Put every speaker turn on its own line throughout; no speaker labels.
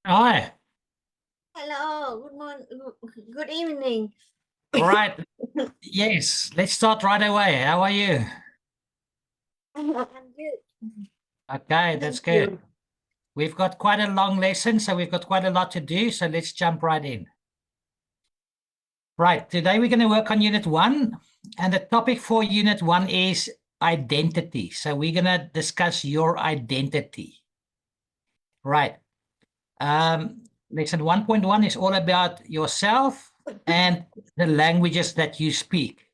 Hi.
Hello, good morning, good evening.
Right. Yes. Let's start right away. How are you?
I'm good.
Okay, that's
Thank
good.
you.
We've got quite a long lesson, so we've got quite a lot to do. So let's jump right in. Right. Today we're going to work on Unit 1. And the topic for Unit 1 is identity. So we're going to discuss your identity. Right. Lesson 1.1 is all about yourself and the languages that you speak.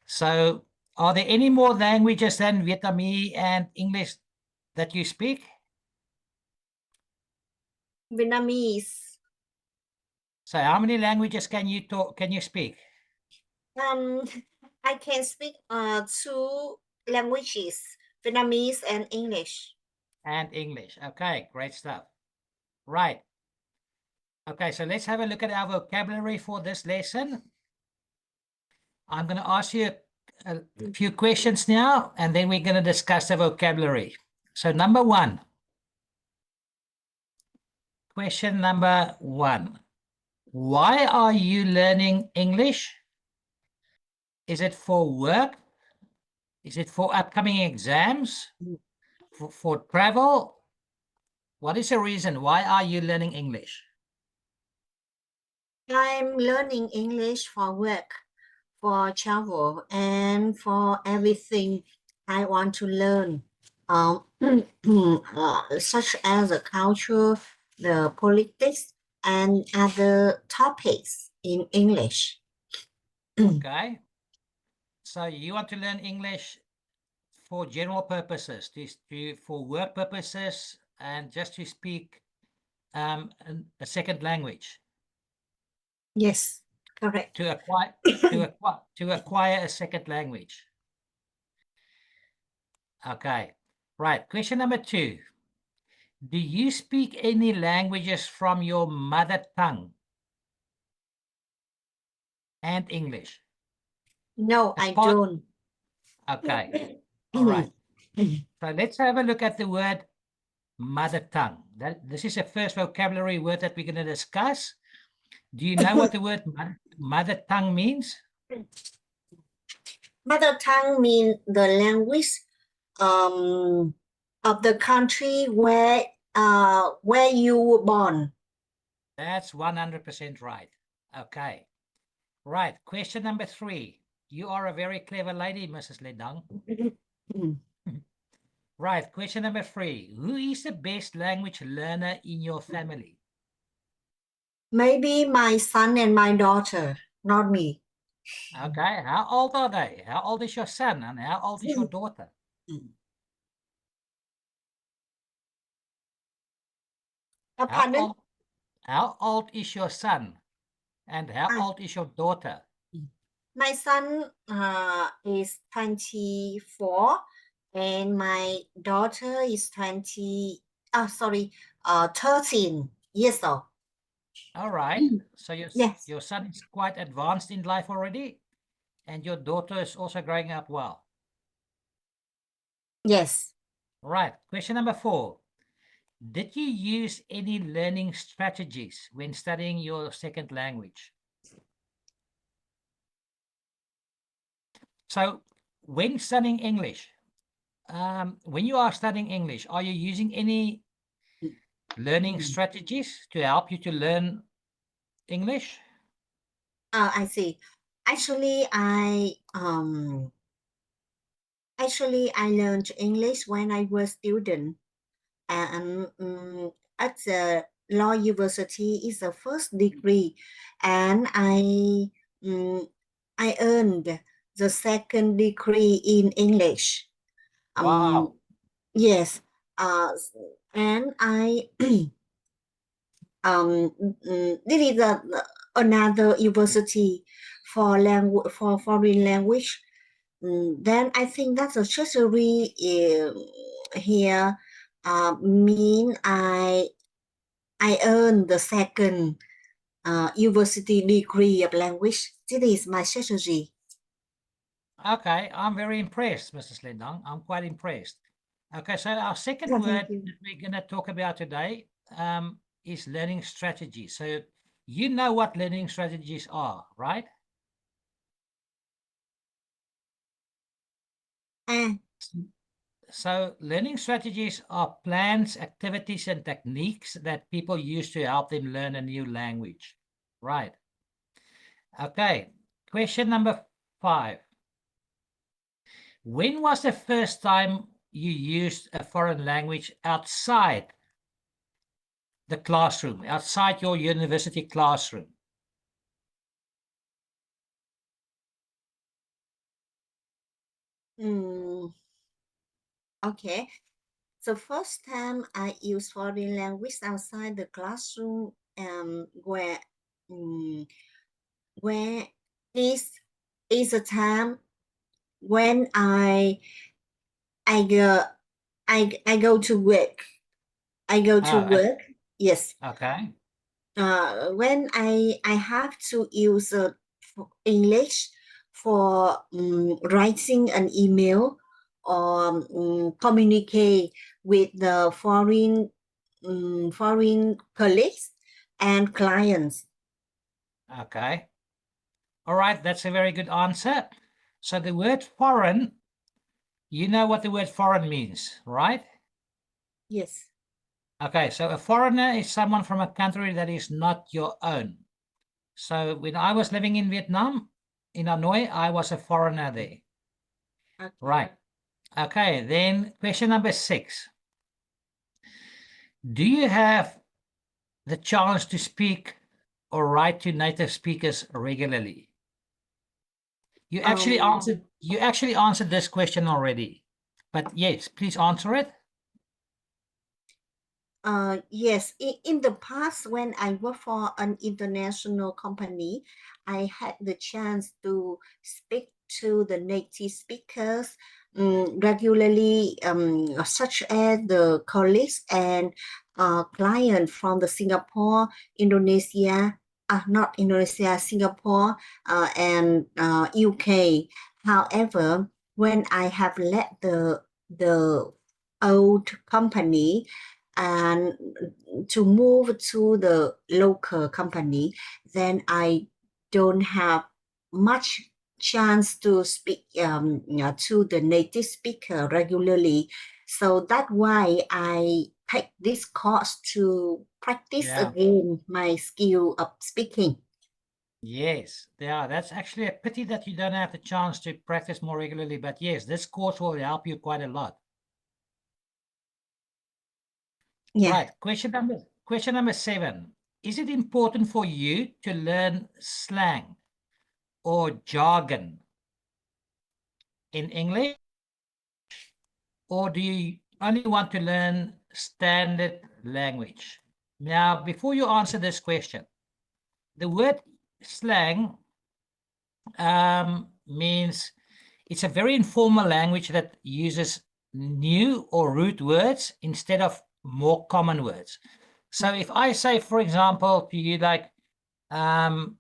So, are there any more languages than Vietnamese and English that you speak?
Vietnamese.
So, how many languages can you talk? Can you speak?
Um, I can speak two languages, Vietnamese and English.
And English. Okay, great stuff. Right. Okay, so let's have a look at our vocabulary for this lesson. I'm going to ask you a few questions now, and then we're going to discuss the vocabulary. So, number one. Question number one. Why are you learning English? Is it for work? Is it for upcoming exams? For travel? What is the reason? Why are you learning English?
I'm learning English for work, for travel, and for everything I want to learn. Such as the culture, the politics, and other topics in English.
Okay. So you want to learn English for general purposes, for work purposes, and just to speak a second language.
Yes, correct.
To acquire a second language. Okay. Right. Question number two. Do you speak any languages from your mother tongue and English?
No, I
Apart,
don't.
okay. All right. So let's have a look at the word mother tongue. This is the first vocabulary word that we're going to discuss. Do you know what the word mother tongue means?
Mother tongue means the language um, of the country where you were born.
That's 100% right. Okay. Right. Question number three. You are a very clever lady, Mrs. Ledang. Right. Question number three. Who is the best language learner in your family?
Maybe my son and my daughter, not me.
Okay. How old are they? How old is your son and how old is your daughter?
Pardon?
How old is your son and how old is your daughter?
My son is 24 and my daughter is 13 years old.
All right. So
Yes.
your son is quite advanced in life already, and your daughter is also growing up well.
Yes.
Right. Question number four. Did you use any learning strategies when studying your second language? So when studying English, when you are studying English, are you using any learning strategies to help you to learn English?
I see. Actually, I learned English when I was student, and at the law university is the first degree, and I earned the second degree in English.
Wow.
Yes. Uh, and I this is another university for language for foreign language. Then I think that's a treasury here mean I earned the second university degree of language. This is my strategy.
Okay, I'm very impressed, Mrs. Lindong. I'm quite impressed. Okay, so our second
Yeah,
word
thank you.
that we're going to talk about today is learning strategies. So you know what learning strategies are, right?
À,
So learning strategies are plans, activities, and techniques that people use to help them learn a new language. Right. Okay. Question number 5. When was the first time you used a foreign language outside the classroom, outside your university classroom?
okay. The first time I used foreign language outside the classroom, where is a time when I go I go to work. I go to
Oh,
work. Yes.
okay.
When I have to use English for writing an email or communicate with the foreign colleagues and clients.
Okay. All right. That's a very good answer. So the word foreign, you know what the word foreign means, right?
Yes.
Okay. So a foreigner is someone from a country that is not your own. So when I was living in Vietnam, in Hanoi, I was a foreigner there.
Okay.
Right. Okay. Then question number 6. Do you have the chance to speak or write to native speakers regularly? You actually answered this question already. But yes, please answer it.
Yes, in the past, when I worked for an international company, I had the chance to speak to the native speakers regularly, such as the colleagues and clients from the Singapore, Indonesia, not Indonesia, Singapore, and UK. However, when I have left the old company, and to move to the local company, then I don't have much chance to speak to the native speaker regularly. So that's why I take this course to practice
Yeah.
again my skill of speaking.
Yes. Yeah. That's actually a pity that you don't have the chance to practice more regularly. But yes, this course will help you quite a lot.
Yeah.
Right. Question number 7. Is it important for you to learn slang or jargon in English, or do you only want to learn standard language? Now, before you answer this question, the word slang means it's a very informal language that uses new or root words instead of more common words. So if I say, for example, to you, like, I'm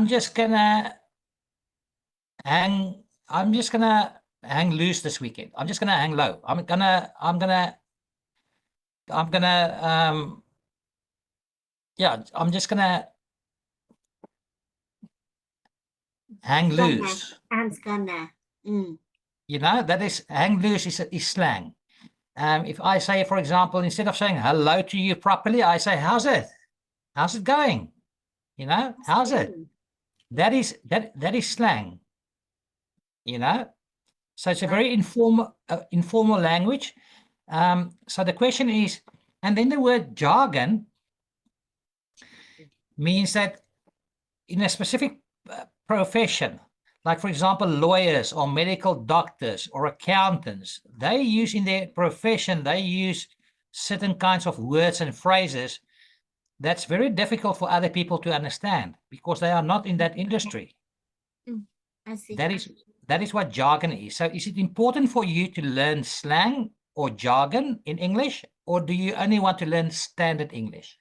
just gonna hang, I'm just gonna hang loose this weekend. I'm just gonna hang low. Yeah, I'm just gonna hang
Gonna,
loose.
I'm gonna.
You know, that is hang loose is slang. If I say, for example, instead of saying hello to you properly, I say, how's it? How's it going? You know, how's it? That is slang. You know, so it's a very informal language. So the question is, and then the word jargon means that in a specific profession, like for example, lawyers or medical doctors or accountants, they use in their profession, they use certain kinds of words and phrases that's very difficult for other people to understand because they are not in that industry.
I see.
That is what jargon is. So is it important for you to learn slang or jargon in English, or do you only want to learn standard English?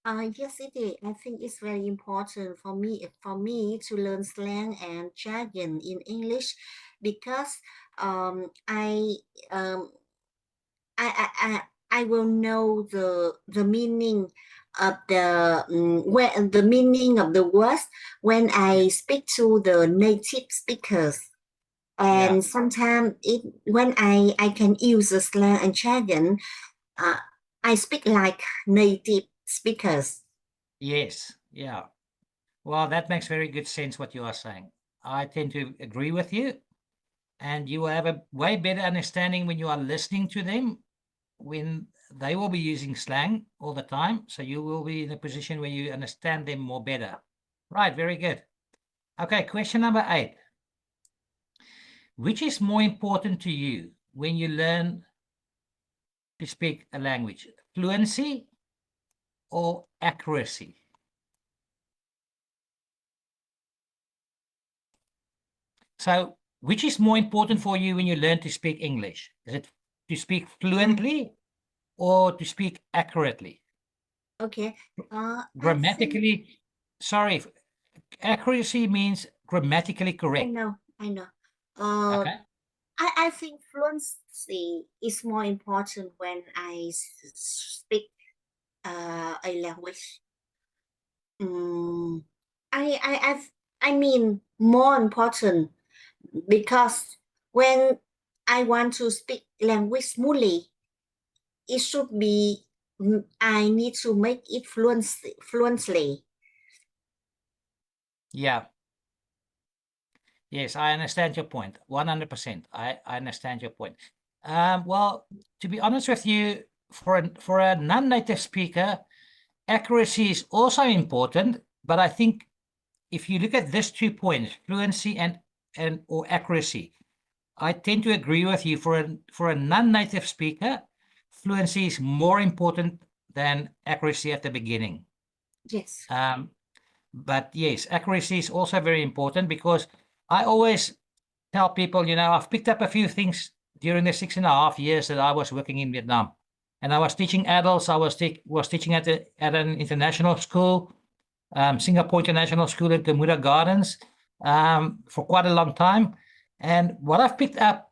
Yes, it is. I think it's very important for me to learn slang and jargon in English because um, I, um, I will know the meaning of the meaning of the words when I speak to the native speakers.
Yeah.
And sometimes when I can use the slang and jargon, I speak like native speakers.
Yes. Yeah. Well, that makes very good sense what you are saying. I tend to agree with you, and you will have a way better understanding when you are listening to them, when they will be using slang all the time. So you will be in a position where you understand them more better. Right. Very good. Okay. Question number 8. Which is more important to you when you learn to speak a language, fluency or accuracy? So, which is more important for you when you learn to speak English? Is it to speak fluently or to speak accurately?
Okay. I think
Grammatically, sorry, accuracy means grammatically
I
correct.
know.
Okay.
I think fluency is more important when I speak a language. Mm, I mean more important because when I want to speak language smoothly, it should be I need to make it fluently.
Yeah. Yes, I understand your point. 100%. I understand your point. Well, to be honest with you, for a non-native speaker, accuracy is also important, but I think if you look at these 2 points, fluency and or accuracy, I tend to agree with you. For a non-native speaker, fluency is more important than accuracy at the beginning.
Yes.
But yes, accuracy is also very important because I always tell people, I've picked up a few things during the 6.5 years that I was working in Vietnam, and I was teaching adults. I was teaching at an international school, Singapore International School in Bermuda Gardens, for quite a long time. And what I've picked up,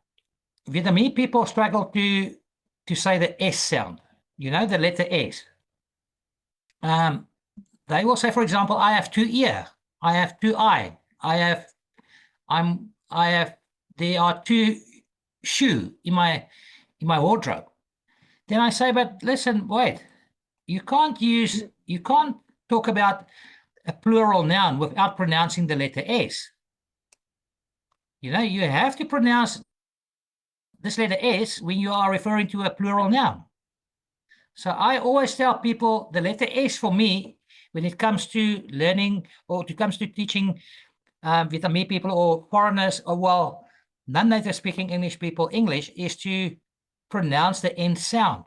Vietnamese people struggle to say the S sound, the letter S. They will say, for example, I have 2 ear, I have 2 eye, there are 2 shoe in my wardrobe. Then I say, but listen, wait, you can't talk about a plural noun without pronouncing the letter S. You have to pronounce this letter S when you are referring to a plural noun. So I always tell people the letter S for me, when it comes to learning or it comes to teaching Vietnamese people or foreigners, or non-native speaking English people English, is to pronounce the N sound,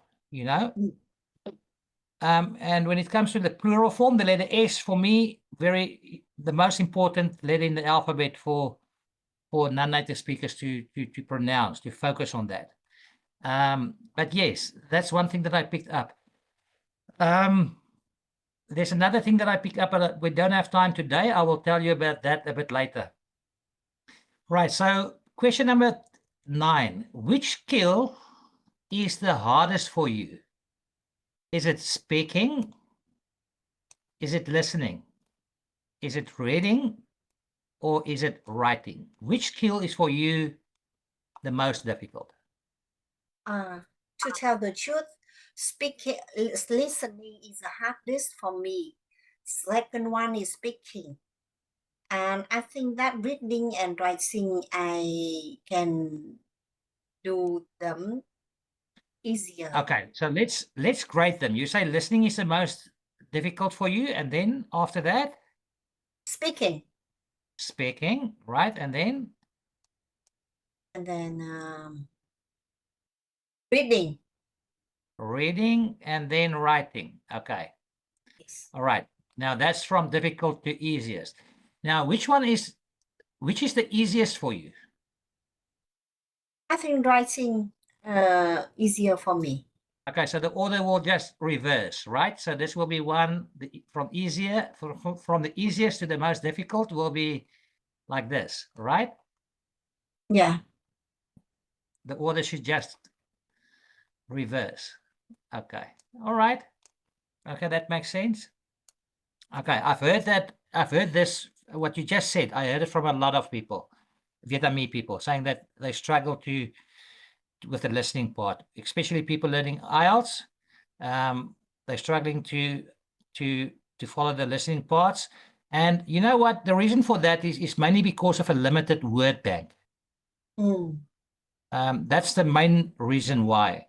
and when it comes to the plural form, the letter S for me, the most important letter in the alphabet for non-native speakers to pronounce, to focus on that. But yes, that's one thing that I picked up. There's another thing that I picked up, but we don't have time today. I will tell you about that a bit later. Right. So question number 9, which skill is the hardest for you? Is it speaking? Is it listening? Is it reading? Or is it writing? Which skill is for you the most difficult?
To tell the truth, listening is the hardest for me. Second one is speaking. And I think that reading and writing, I can do them easier.
Okay, so let's grade them. You say listening is the most difficult for you, and then after that,
Speaking.
speaking, right? And then
Reading.
reading, and then writing. Okay.
Yes.
All right. Now that's from difficult to easiest. Now, which is the easiest for you?
I think writing easier for me.
Okay, so the order will just reverse, right? So this will be from the easiest to the most difficult will be like this, right?
Yeah.
The order should just reverse. Okay. All right. Okay, that makes sense. Okay, I've heard this, what you just said. I heard it from a lot of people, Vietnamese people, saying that they struggle with the listening part, especially people learning IELTS. They're struggling to follow the listening parts. And you know what? The reason for that is mainly because of a limited word bank.
Mm.
That's the main reason why,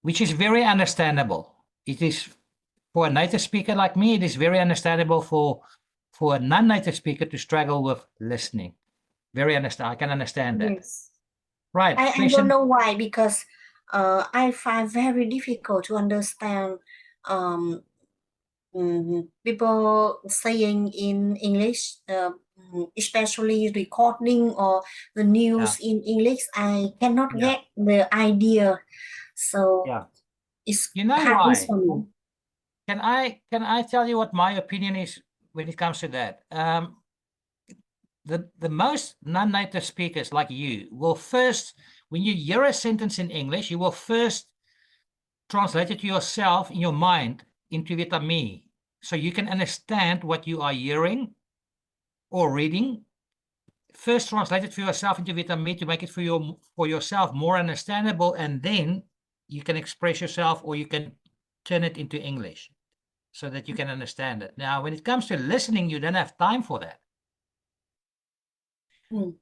which is very understandable. It is for a native speaker like me, it is very understandable for a non-native speaker to struggle with listening. Very understand. I can understand that.
Yes.
Right.
I don't
Question.
know why, because I find very difficult to understand people saying in English, especially recording or the news in English. I cannot
Yeah.
get the idea, so
Yeah.
it's
You know
hard
why?
for me.
Can I tell you what my opinion is when it comes to that? The most non-native speakers like you will first, when you hear a sentence in English, you will first translate it to yourself in your mind into Vietnamese, so you can understand what you are hearing or reading. First translate it for yourself into Vietnamese to make it for yourself more understandable, and then you can express yourself, or you can turn it into English so that you can understand it. Now, when it comes to listening, you don't have time for that.
Mm.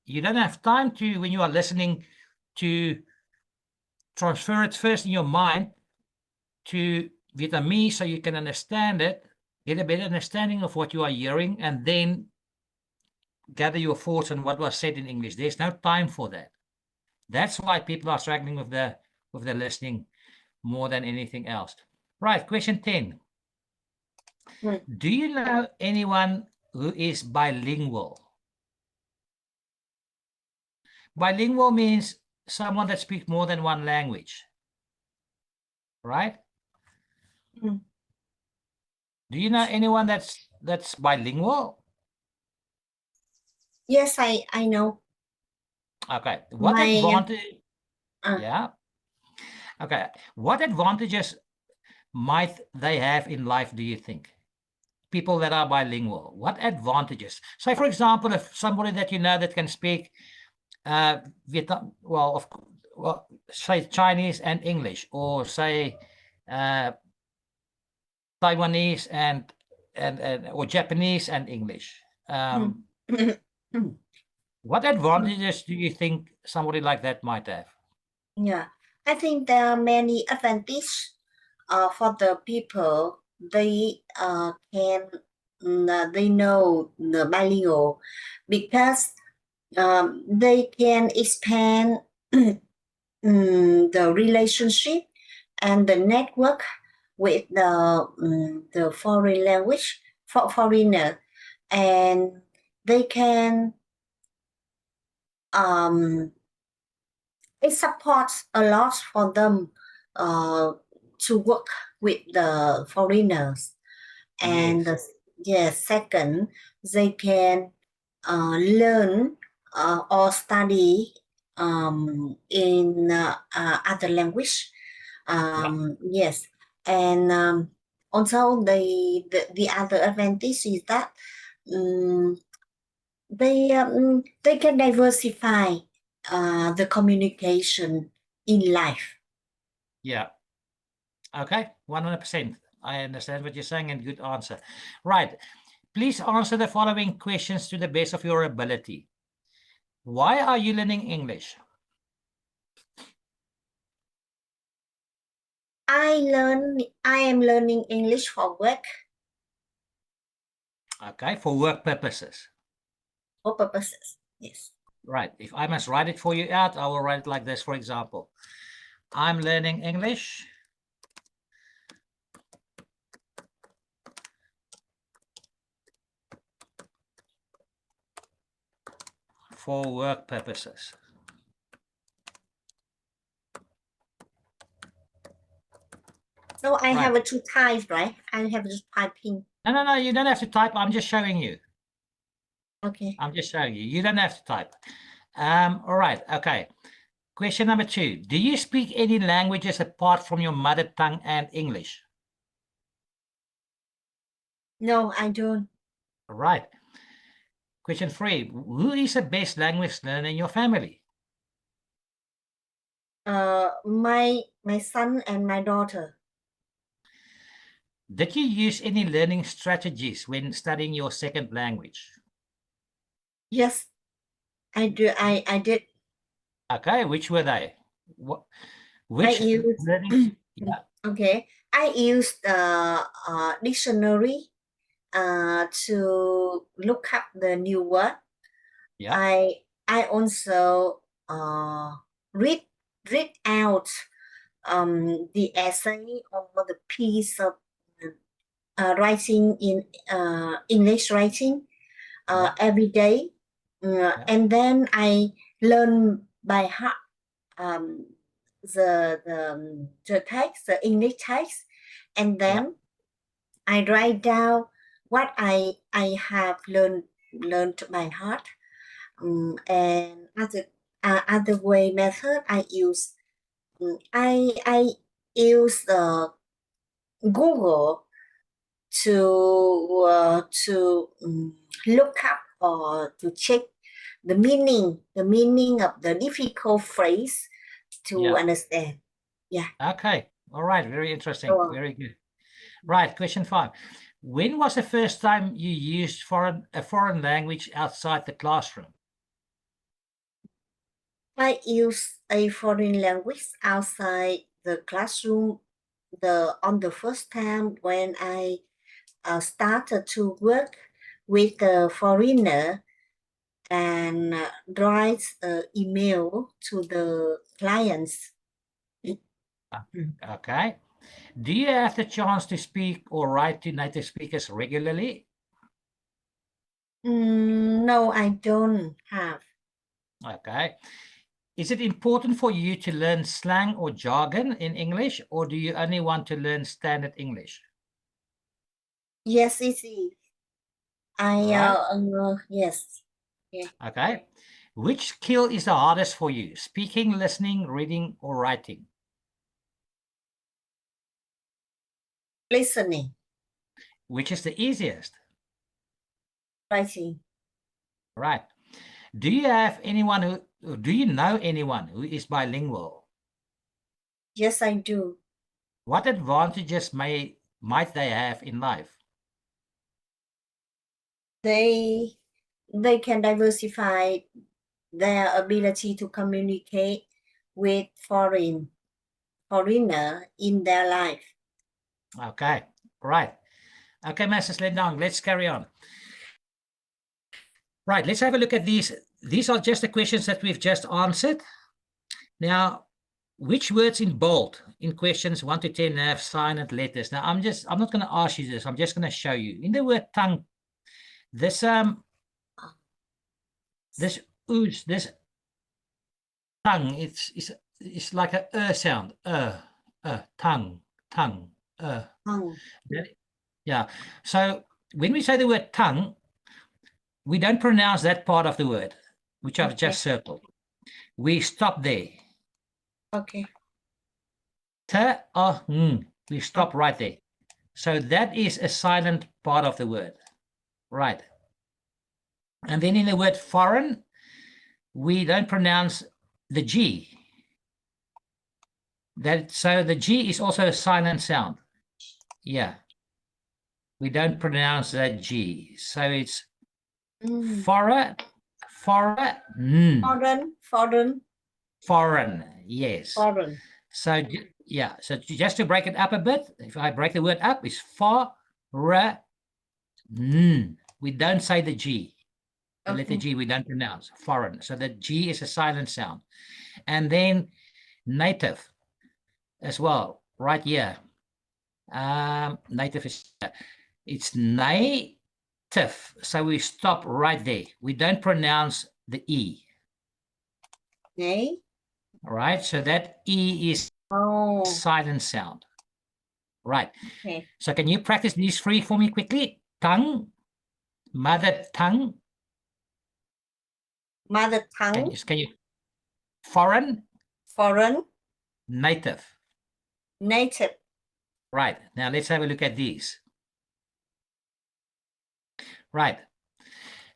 You don't have time to, when you are listening, to transfer it first in your mind to Vietnamese so you can understand it, get a better understanding of what you are hearing, and then gather your thoughts on what was said in English. There's no time for that. That's why people are struggling with the listening more than anything else. Right, question 10.
Mm.
Do you know anyone who is bilingual? Bilingual means someone that speaks more than one language, right?
Mm.
Do you know anyone that's bilingual?
Yes, I know.
Okay. What
My
advantage?
uh,
Yeah. Okay. What advantages might they have in life, do you think? People that are bilingual, what advantages? Say, for example, if somebody that you know that can speak Vietnam, well, say Chinese and English, or say Taiwanese and or Japanese and English.
mm.
What advantages do you think somebody like that might have?
Yeah, I think there are many advantages for the people. They they know the bilingual, because they can expand the relationship and the network with the foreign language for foreigner, and they can it supports a lot for them to work with the foreigners. And
Yes.
yes, second, they can learn or study in other language.
Yeah.
Yes, and also the other advantage is that um, they can diversify the communication in life.
Yeah. Okay. 100%. I understand what you're saying, and good answer. Right. Please answer the following questions to the best of your ability. Why are you learning English?
I am learning English for work,
Okay. For work purposes.
for purposes. Yes.
Right. If I must write it for you out, I will write it like this, for example. I'm learning English for work purposes.
So I
Right.
have to type, right? I have to typing.
No, you don't have to type. I'm just showing you.
Okay.
I'm just showing you. You don't have to type. All right. Okay. Question number 2. Do you speak any languages apart from your mother tongue and English?
No, I don't.
Right. Question 3. Who is the best language learner in your family?
My son and my daughter.
Did you use any learning strategies when studying your second language?
Yes, I do. I did.
Okay, which were they? Which
used-
learning? Yeah.
Okay, I used dictionary to look up the new word.
Yeah.
I also read out the essay or the piece of writing in English writing
Yeah.
every day, and then I learn by heart the text, the English text, and then I write down what I have learned by heart, and other way method I use. I use Google to look up or to check the meaning of the difficult phrase to
Yeah.
understand.
Okay. All right. Very interesting.
Sure.
Very good. Right. Question 5. When was the first time you used a foreign language outside the classroom?
I use a foreign language outside the classroom on the first time when I started to work with a foreigner and write email to the clients.
Okay. Do you have the chance to speak or write to native speakers regularly?
No, I don't have.
Okay. Is it important for you to learn slang or jargon in English, or do you only want to learn standard English?
Yes, it is. Yes.
Okay. Which skill is the hardest for you? Speaking, listening, reading, or writing?
Listening,
Which is the easiest?
writing.
Right. Do you have anyone do you know anyone who is bilingual?
Yes, I do.
What advantages might they have in life?
They can diversify their ability to communicate with foreigner in their life.
Okay, right. Okay, Masters Lendong, let's carry on. Right, let's have a look at these. These are just the questions that we've just answered. Now, which words in bold in questions 1 to 10 have silent letters? Now, I'm not going to ask you this. I'm just going to show you. In the word tongue, this ooze, this tongue, it's like a sound. Tongue.
Tongue.
Yeah. So when we say the word tongue, we don't pronounce that part of the word, which I've just circled. We stop there.
Okay.
We stop right there. So that is a silent part of the word. Right. And then in the word foreign, we don't pronounce the G. So the G is also a silent sound. Yeah. We don't pronounce that G. So it's foreign. Foreign. Yes.
Foreign.
So yeah. So just to break it up a bit, if I break the word up, it's foreign. We don't say the G. The letter G we don't pronounce. Foreign. So the G is a silent sound. And then native as well, right here. Native is, it's native. So we stop right there. We don't pronounce the E.
Okay.
All right. So that E is silent sound. Right.
Okay.
So can you practice these 3 for me quickly? Tongue, mother tongue.
Mother tongue.
Can you foreign,
Foreign.
Native.
Native.
Right. Now let's have a look at these. Right.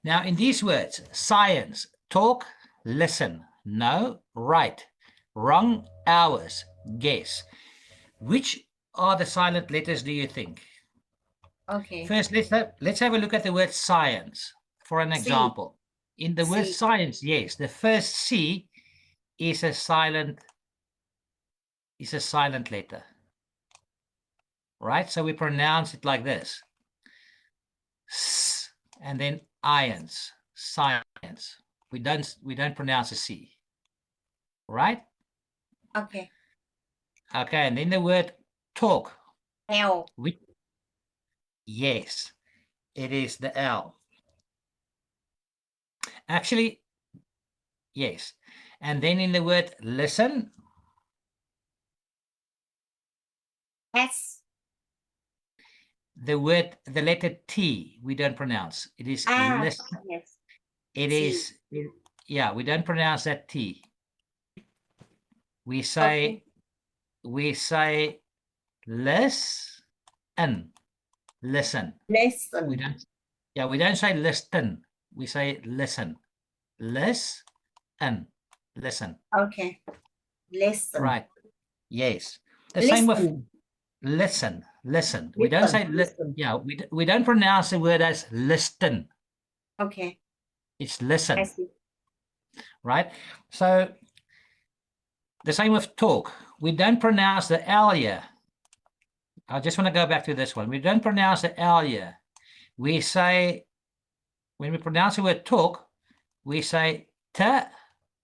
Now in these words, science, talk, listen, know, write, wrong, hours, guess. Which are the silent letters, do you think?
Okay.
First, let's have a look at the word science for an
C.
example. In the word
C.
science, yes, the first C is a silent letter. Right? So we pronounce it like this. S, and then ions, science. We don't pronounce a C. Right?
Okay.
Okay, and then the word talk.
L.
Yes, it is the L. Actually, yes. And then in the word listen,
S.
the letter T, we don't pronounce. It is listen.
Yes.
It
T.
is, yeah, we don't pronounce that T. We say, listen. Listen.
Listen.
We don't say listen. We say listen. Listen. Listen.
Okay. Listen.
Right. Yes. The same with listen. We don't say
listen.
yeah, we don't pronounce the word as listen.
Okay.
It's listen.
I see.
Right? So the same with talk. We don't pronounce the L here. I just want to go back to this one. We don't pronounce the L here. We say, when we pronounce the word talk, we say ta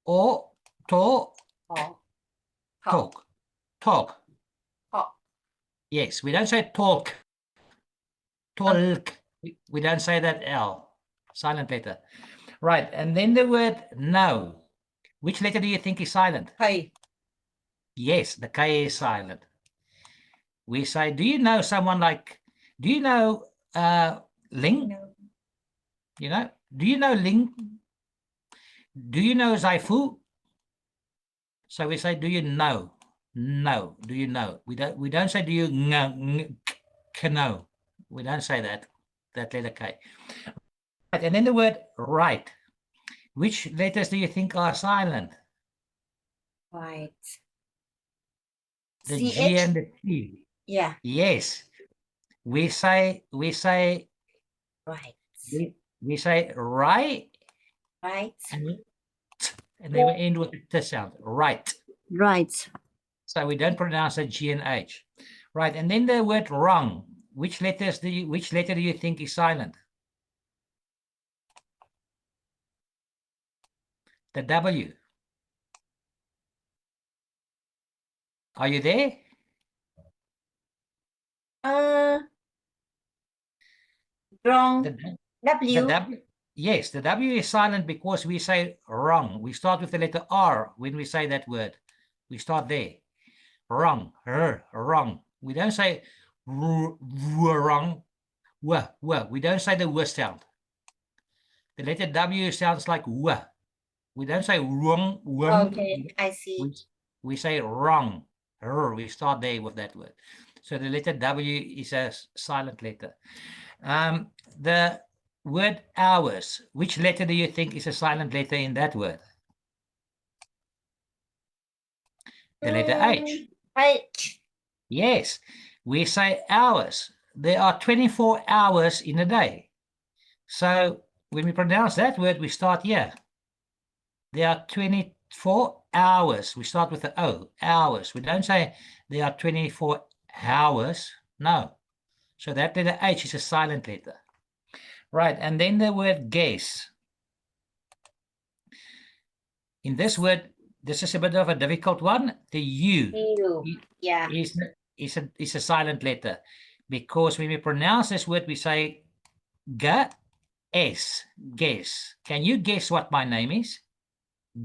or to,
Talk.
talk.
Talk.
Yes, we don't say talk. Talk. We don't say that L. Silent letter. Right, and then the word no. Which letter do you think is silent?
K.
Yes, the K is silent. We say, do you know someone like, do you know Ling?
No.
You know, do you know Ling? Do you know Zaifu? So we say, do you know? No. Do you know? We don't say, do you know? We don't say that letter K. Right, and then the word right. Which letters do you think are silent?
Right.
The
CH?
G and the T.
Yeah.
Yes. We say
Right.
we say right.
Right.
And then we end with the T sound. Right.
Right.
So we don't pronounce the G and H. Right. And then the word wrong. Which letter do you think is silent? The W. Are you there?
Wrong.
The
W.
W. Yes, the W is silent because we say wrong. We start with the letter R when we say that word. We start there. Wrong. Wrong. We don't say wrong. We don't say the w sound. The letter W sounds like w. We don't say wrong.
Okay, I see.
We say wrong. We start there with that word. So the letter W is a silent letter. The word hours, which letter do you think is a silent letter in that word? The letter H.
H.
Yes, we say hours. There are 24 hours in a day. So when we pronounce that word, we start here. There are 24 hours. We start with the O, hours. We don't say there are 24 hours. No. So that letter H is a silent letter. Right, and then the word guess. In this word, this is a bit of a difficult one. The U
Yeah.
is a silent letter because when we pronounce this word, we say guess. Can you guess what my name is?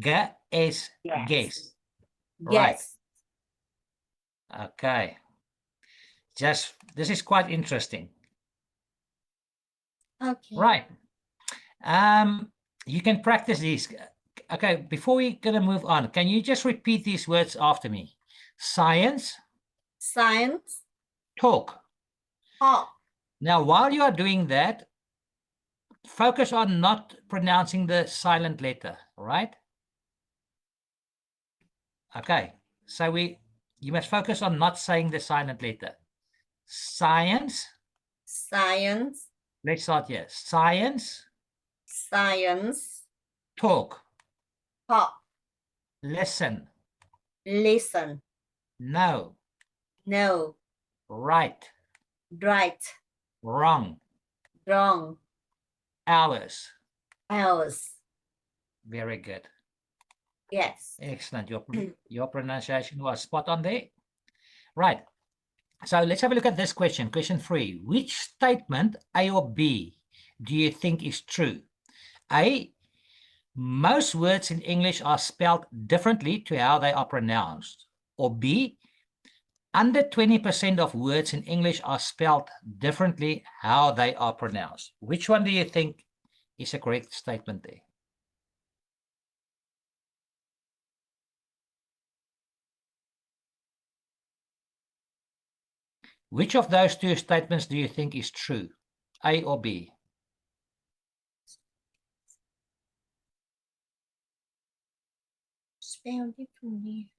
Guess.
Yes.
Guess.
Right.
Okay. This is quite interesting.
Okay.
Right. You can practice these. Okay, before we're going to move on, can you just repeat these words after me? Science,
Science,
talk.
talk,
Now, while you are doing that, focus on not pronouncing the silent letter, right? Okay, so you must focus on not saying the silent letter. Science,
science,
let's start here. Science,
science,
talk,
talk,
listen,
listen,
no,
no,
right,
right,
wrong,
wrong,
hours.
else,
Very good.
yes.
Excellent. Your pronunciation was spot on there. Right. So let's have a look at this question. Question 3. Which statement, A or B, do you think is true? A, most words in English are spelled differently to how they are pronounced. Or B, under 20% of words in English are spelled differently how they are pronounced. Which one do you think is a correct statement there? Which of those two statements do you think is true? A or B?
Spell differently.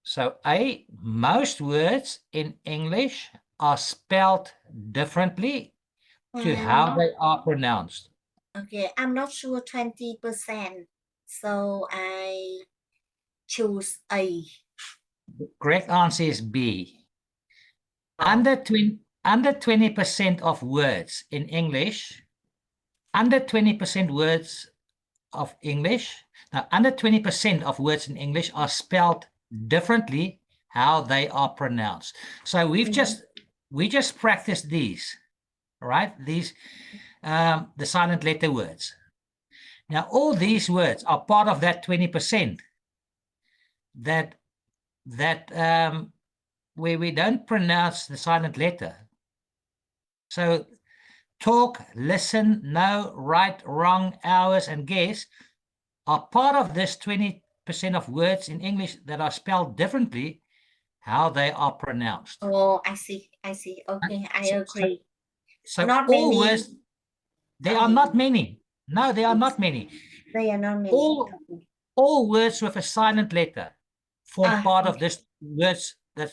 So A, most words in English are spelled differently to how they are pronounced.
Okay, I'm not sure 20%. So I choose A.
Correct answer is B.
Oh.
Under 20% of words in English, under 20% words of English, now under 20% of words in English are spelled differently how they are pronounced. So we just practiced these, right? These the silent letter words. Now all these words are part of that 20% that where we don't pronounce the silent letter. So talk, listen, know, right, wrong, hours, and guess are part of this 20% of words in English that are spelled differently how they are pronounced.
Oh, I see. Okay, I agree.
So
Not
all
many.
words, there are not many. No, there are not many.
They are not many.
All words with a silent letter form part of this words that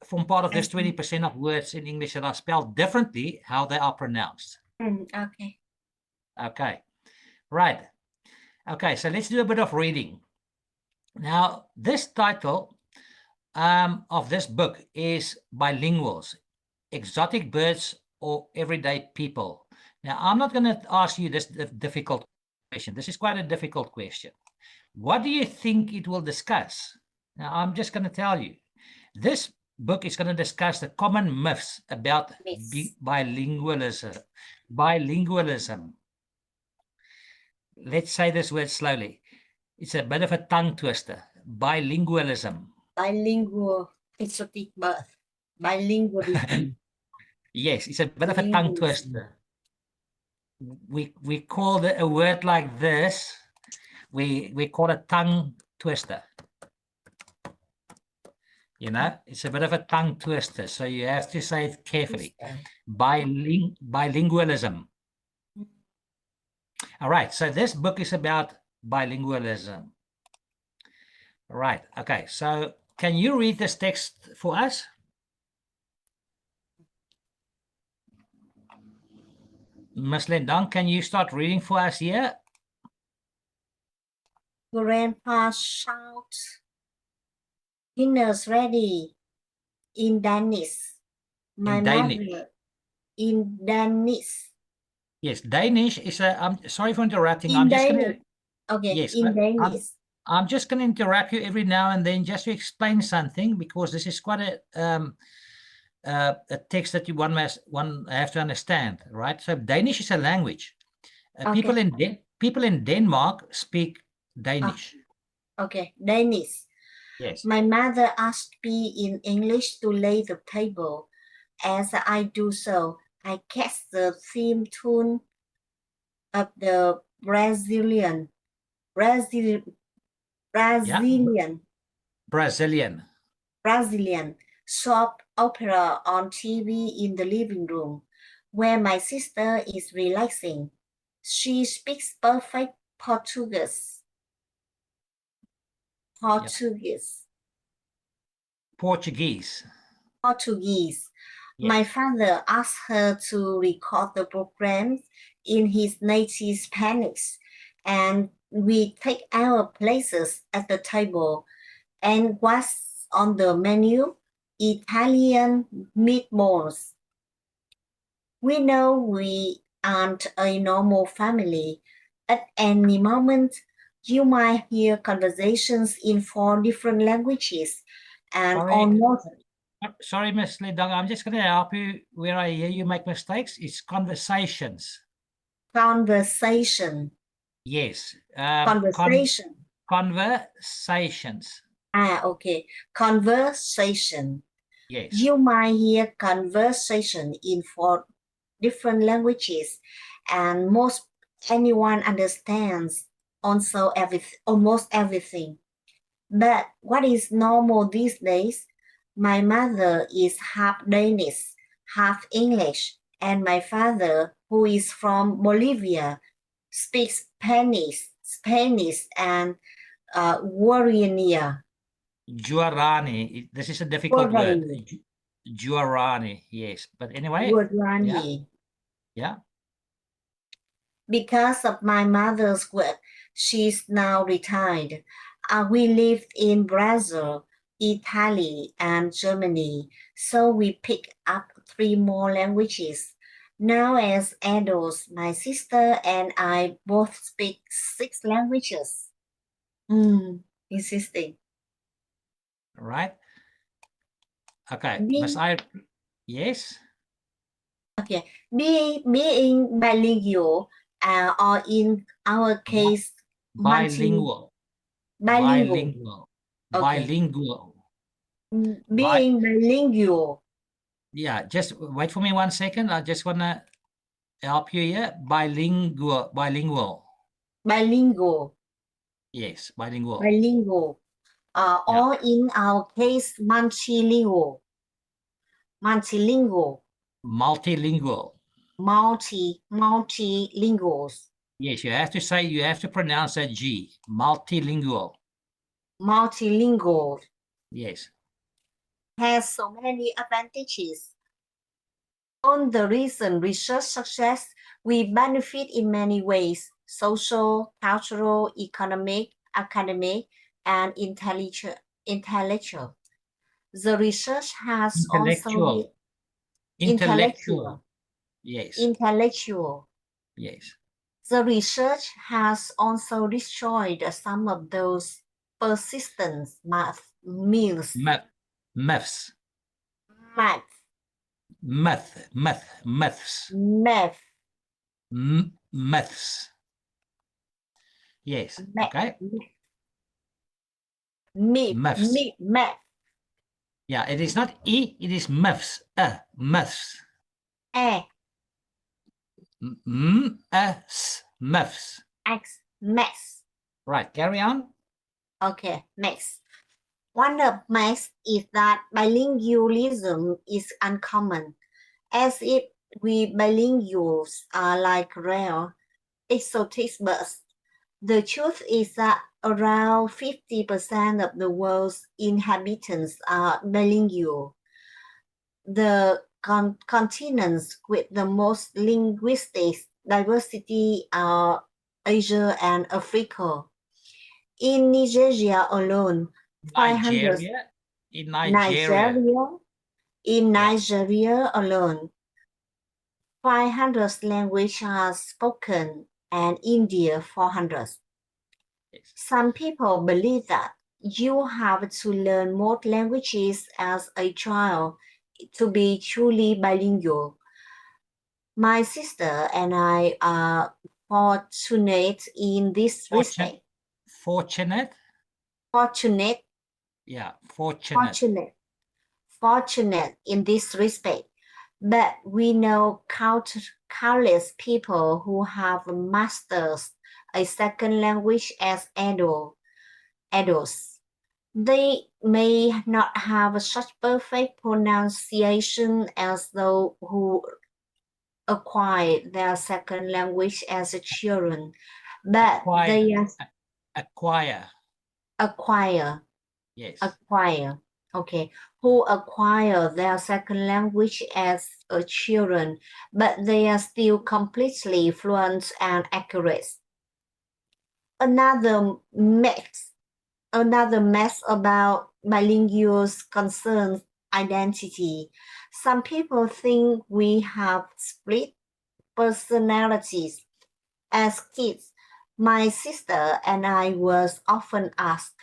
form part of this 20% of words in English that are spelled differently how they are pronounced.
Okay.
Okay, right. Okay, so let's do a bit of reading. Now, this title of this book is Bilinguals, Exotic Birds or Everyday People. Now, I'm not going to ask you this difficult question. This is quite a difficult question. What do you think it will discuss? Now, I'm just going to tell you. This book is going to discuss the common myths about bilingualism. Let's say this word slowly. It's a bit of a tongue twister. Bilingualism.
Bilingual exotic bird. Bilingualism.
Yes, it's a bit of a tongue twister. We call it a word like this. We call it tongue twister. You know, it's a bit of a tongue twister, so you have to say it carefully. Bilingualism. All right, so this book is about bilingualism. Right, okay, so can you read this text for us? Ms. Lendong, can you start reading for us here?
Grandpa shouts, dinner's ready in Danish. My mother in Danish.
Yes, Danish is a. I'm sorry for interrupting.
In
I'm just
Danish.
going to.
Okay,
Yes,
in Danish.
I'm just going to interrupt you every now and then just to explain something because this is quite a text that one have to understand, right? So Danish is a language. People in Denmark speak Danish.
Okay, Danish.
Yes.
My mother asked me in English to lay the table. As I do so, I catch the theme tune of the Brazilian, Brazilian,
Brazilian.
Brazilian soap opera on TV in the living room, where my sister is relaxing. She speaks perfect Portuguese. Portuguese.
Portuguese.
Portuguese.
Yes.
My father asked her to record the program in his native Spanish, and we take our places at the table. And what's on the menu? Italian meatballs. We know we aren't a normal family. At any moment, you might hear conversations in 4 different languages and almost.
Sorry, Miss Lidong, I'm just going to help you where I hear you make mistakes. It's conversations.
Conversation.
Yes.
Conversation.
Conversations.
Okay. Conversation.
Yes.
You might hear conversation in 4 different languages, and most anyone understands almost everything. But what is normal these days? My mother is half Danish, half English, and my father, who is from Bolivia, speaks Spanish and Guarani.
Guarani. This is a difficult word. Guarani. Yes. But anyway.
Guarani.
Yeah.
Because of my mother's work, she's now retired. We lived in Brazil, Italy, and Germany, so we picked up 3 more languages. Now, as adults, my sister and I both speak 6 languages. Interesting.
Right. Okay. Yes.
Okay. Being bilingual, or in our case,
bilingual.
Bilingual. Okay.
Bilingual.
Being bilingual.
Yeah, just wait for me 1 second. I just want to help you here. Bilingual. Yes, bilingual.
Or in our case, multilingual. Multilinguals.
Yes, you have to pronounce that G. Multilingual. Yes.
Has so many advantages. On the recent research success, we benefit in many ways: social, cultural, economic, academic, and intellectual. The research has
Intellectual. Yes.
Intellectual.
Yes.
The research has also destroyed some of those persistent myths.
Myths. Yes. Okay. Myths. Yeah, it is not E, it is myths. Myths. Myths.
Myths.
Right, carry on.
Okay, next. One of myths is that bilingualism is uncommon, as if we bilinguals are like rare, exotic birds. The truth is that around 50% of the world's inhabitants are bilingual. The continents with the most linguistic diversity are Asia and Africa. In Nigeria alone, 500.
In Nigeria
alone, 500 languages are spoken, and India 400.
Yes.
Some people believe that you have to learn more languages as a child to be truly bilingual. My sister and I are fortunate in this respect.
Fortunate? Yeah, fortunate
in this respect. But we know countless people who have mastered a second language as adults. They may not have such perfect pronunciation as those who acquired their second language as children, but they
Acquire.
acquire,
Yes.
okay, who acquire their second language as a children, but they are still completely fluent and accurate. Another myth about bilinguals concerns identity. Some people think we have split personalities. As kids, my sister and I was often asked,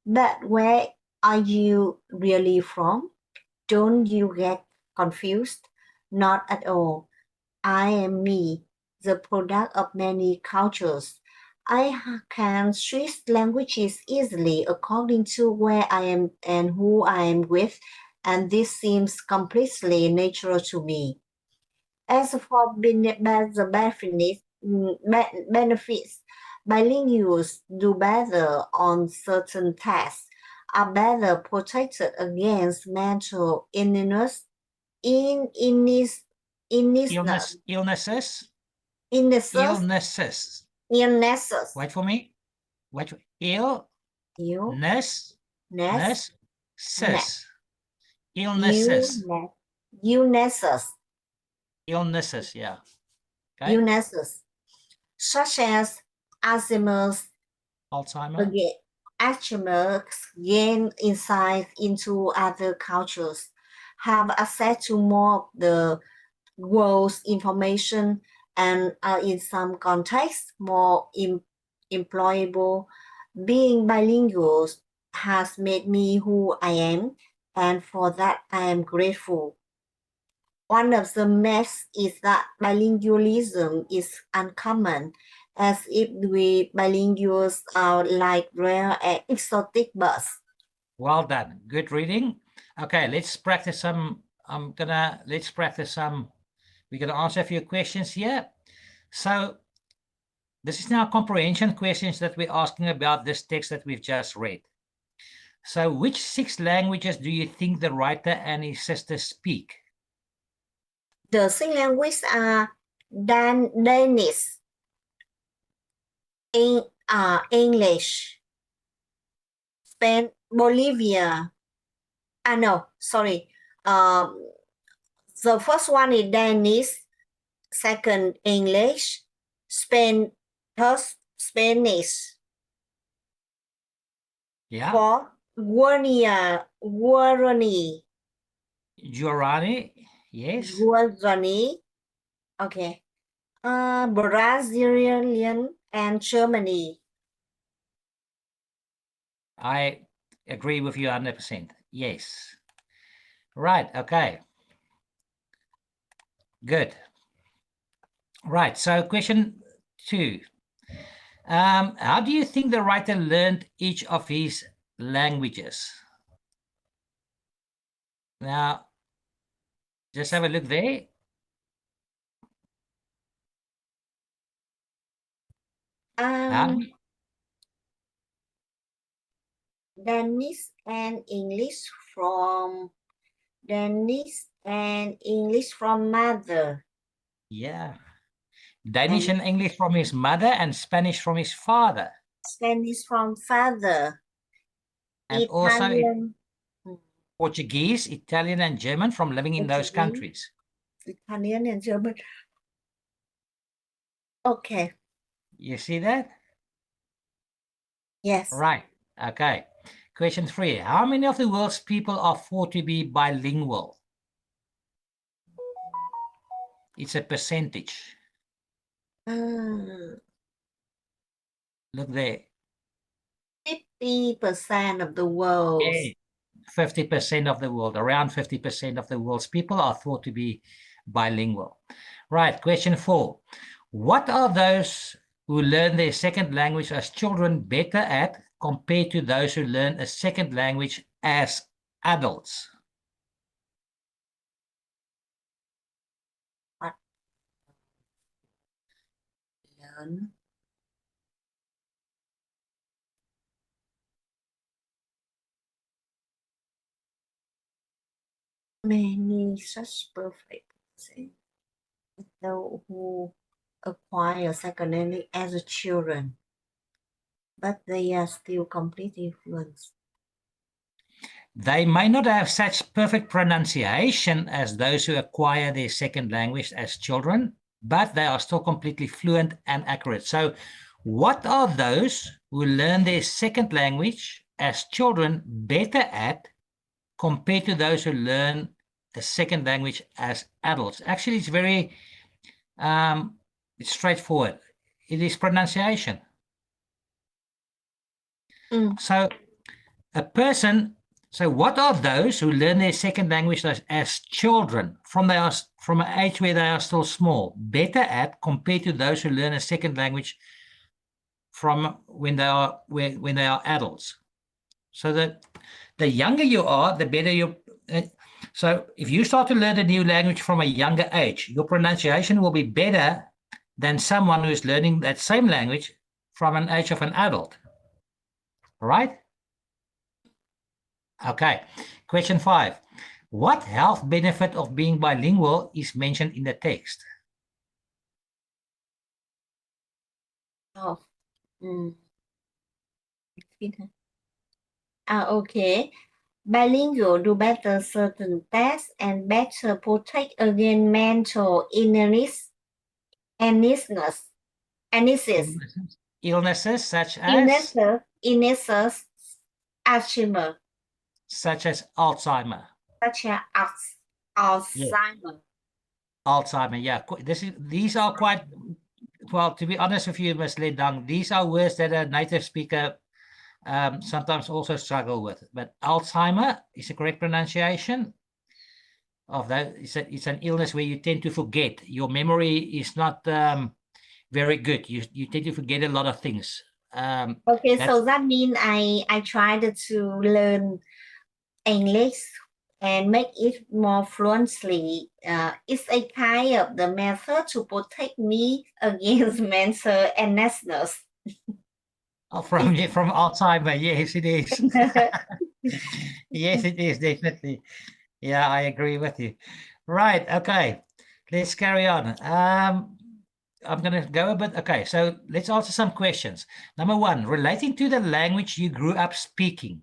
"But where are you really from? Don't you get confused?" Not at all. I am me, the product of many cultures. Can switch languages easily according to where I am and who I am with, and this seems completely natural to me. As for the benefits, bilinguals do better on certain tests, are better protected against mental illnesses, illnesses,
Wait for me. Illnesses. Yeah. Okay.
Illnesses such as Alzheimer's, gain insight into other cultures, have access to more of the world's information, and are in some contexts more employable. Being bilingual has made me who I am, and for that I am grateful. One of the myths is that bilingualism is uncommon, as if we bilinguals are like rare and exotic birds.
Well done. Good reading. Okay, let's practice some. Let's practice some. We're gonna answer a few questions here. So this is now comprehension questions that we're asking about this text that we've just read. So which 6 languages do you think the writer and his sister speak?
The 6 languages are Danish, English, Spain, Bolivia. No, sorry. The first one is Danish, second English, third Spanish.
Yeah.
Fourth, Guarani.
Yes.
Guarani. Okay. Brazilian and Germany.
I agree with you 100%. Yes. Right. Okay. Good. Right. So question 2. How do you think the writer learned each of his languages? Now, just have a look there.
Danish and English from mother.
Yeah. Danish and English from his mother and Spanish from his father.
Spanish from father.
And
Italian,
also Portuguese, Italian, and German from living in those countries.
Italian and German. Okay.
You see that?
Yes.
Right. Okay. Question 3. How many of the world's people are thought to be bilingual? It's a percentage. Look there.
50% of the world.
Yeah. 50% of the world, around 50% of the world's people are thought to be bilingual. Right. Question 4. What are those who learn their second language as children better at compared to those who learn a second language as adults?
learn many such perfect things. Those who acquire second language as a children, but they are still completely fluent.
They may not have such perfect pronunciation as those who acquire their second language as children, but they are still completely fluent and accurate. So what are those who learn their second language as children better at compared to those who learn a second language as adults? Actually, it's very it's straightforward. It is pronunciation. So a person, so what are those who learn their second language as children from an age where they are still small better at compared to those who learn a second language from when they are adults? So that the younger you are, the better you. So if you start to learn a new language from a younger age, your pronunciation will be better than someone who is learning that same language from an age of an adult. Right? Okay. Question 5. What health benefit of being bilingual is mentioned in the text?
Oh, okay. Bilingual do better certain tests and better protect against mental illnesses,
Illnesses such as
Alzheimer,
such as Alzheimer.
Alzheimer.
Alzheimer, yeah. These are quite, well, to be honest with you, Ms. Lindang, these are words that a native speaker sometimes also struggle with. But Alzheimer is a correct pronunciation of that. It's an illness where you tend to forget. Your memory is not very good. You tend to forget a lot of things.
Okay, so that means I tried to learn English and make it more fluently. It's a kind of the method to protect me against mental illness.
Oh, from Alzheimer, yes, it is. Yes, it is, definitely. Yeah, I agree with you. Right, okay. Let's carry on. I'm going to go a bit. Okay, so let's answer some questions. Number 1, relating to the language you grew up speaking.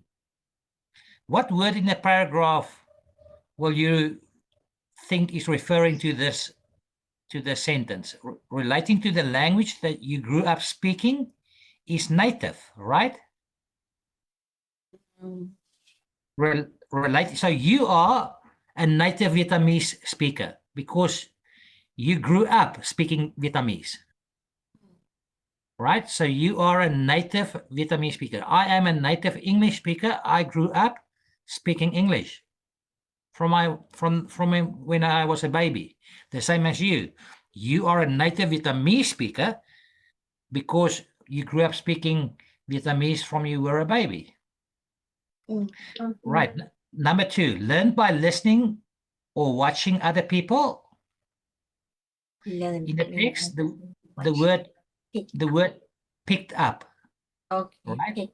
What word in the paragraph will you think is referring to this sentence? Relating to the language that you grew up speaking is native, right? Related. So you are a native Vietnamese speaker because you grew up speaking Vietnamese, right? So you are a native Vietnamese speaker. I am a native English speaker. I grew up speaking English from when I was a baby. The same as you. You are a native Vietnamese speaker because you grew up speaking Vietnamese from you were a baby. Right. Number 2, learn by listening or watching other people. In the text, the word picked up.
Okay.
Right?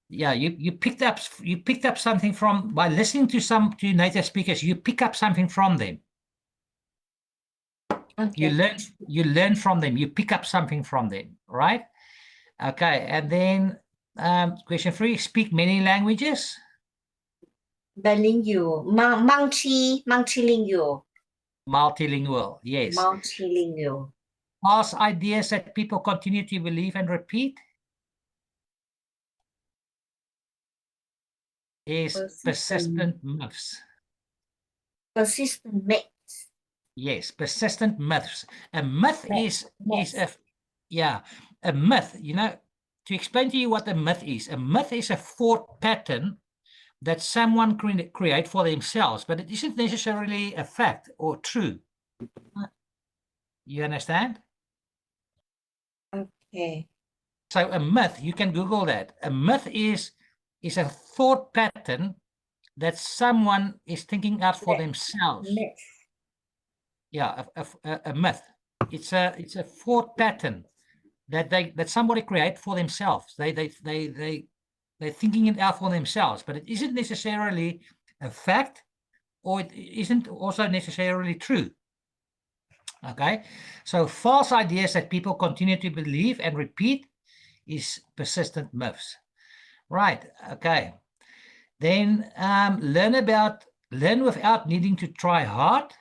Yeah, you picked up something from by listening to native speakers. You pick up something from them. Okay. You learn from them. You pick up something from them, right? Okay, and then question 3: speak many languages.
Bilingual, multilingual.
Multilingual, yes.
Multilingual.
False ideas that people continue to believe and repeat is persistent myths.
Persistent myths.
Yes, persistent myths. A myth is a myth. You know, to explain to you what a myth is a thought pattern that someone create for themselves, but it isn't necessarily a fact or true. You understand?
Okay.
So a myth, you can Google that. A myth is a thought pattern that someone is thinking out for themselves. Yeah, a myth. It's a thought pattern that somebody create for themselves. They're thinking it out for themselves, but it isn't necessarily a fact, or it isn't also necessarily true. Okay, so false ideas that people continue to believe and repeat is persistent myths. Right. Okay. Then learn without needing to try hard.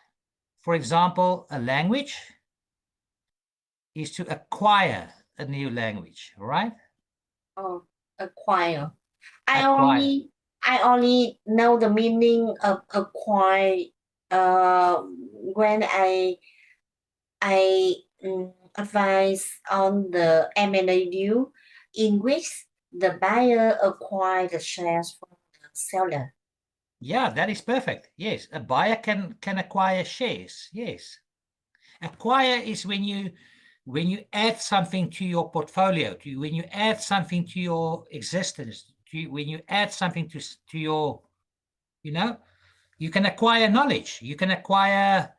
For example, a language is to acquire a new language, right?
Oh, acquire. I
Acquire.
only know the meaning of acquire when I advise on the M&A deal, in which the buyer acquire the shares from the seller.
Yeah, that is perfect. Yes, a buyer can acquire shares. Yes, acquire is when you add something to your portfolio, when you add something to your existence, when you add something to your, you can acquire knowledge. You can acquire.